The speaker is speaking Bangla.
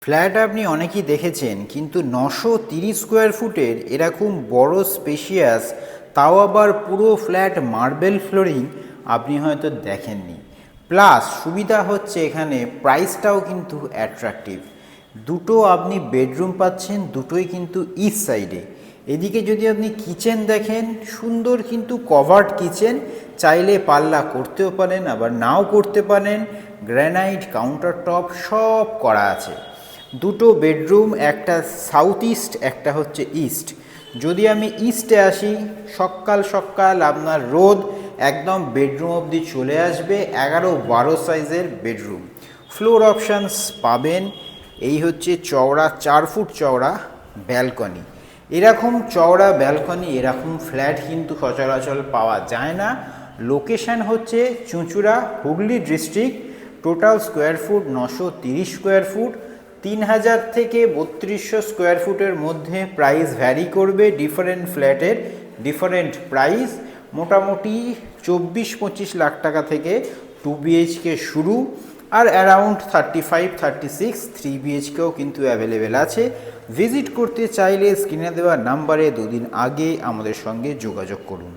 ফ্ল্যাট আপনি অনেকেই দেখেছেন, কিন্তু 930 স্কোয়ার ফুটের এরকম বড় স্পেশিয়াস, তাও আবার পুরো ফ্ল্যাট মার্বেল ফ্লোরিং আপনি হয়তো দেখেননি। প্লাস সুবিধা হচ্ছে এখানে প্রাইসটাও কিন্তু অ্যাট্রাকটিভ। দুটো আপনি বেডরুম পাচ্ছেন, দুটোই কিন্তু ইস্ট সাইডে। এদিকে যদি আপনি কিচেন দেখেন, সুন্দর কিন্তু কভার্ড কিচেন, চাইলে পাল্লা করতেও পারেন আবার নাও করতে পারেন। গ্র্যানাইট কাউন্টার টপ সব করা আছে। দুটো বেডরুম, একটা সাউথ ইস্ট, একটা হচ্ছে ইস্ট। যদি আমি ইস্টে আসি, সকাল সকাল আপনার রোদ একদম বেডরুম অবধি চলে আসবে। 11-12 সাইজের বেডরুম, ফ্লোর অপশানস পাবেন। এই হচ্ছে চওড়া 4 ফুট চওড়া ব্যালকনি। এরকম চওড়া ব্যালকনি, এরকম ফ্ল্যাট কিন্তু সচরাচর পাওয়া যায় না। লোকেশান হচ্ছে চুঁচুড়া, Hooghly district. Total square feet 930 square feet. 3000 থেকে 3200 স্কোয়ার ফুটের মধ্যে প্রাইস ভ্যারি করবে। ডিফারেন্ট ফ্ল্যাটের ডিফারেন্ট প্রাইস, মোটামুটি 24-25 লাখ টাকা থেকে 2 বিএইচকে শুরু, আর অ্যারাউন্ড 35-36 3 বিএইচকেও কিন্তু অ্যাভেলেবেল আছে। ভিজিট করতে চাইলে স্ক্রিনে দেওয়া নাম্বারে 2 দিন আগে আমাদের সঙ্গে যোগাযোগ করুন।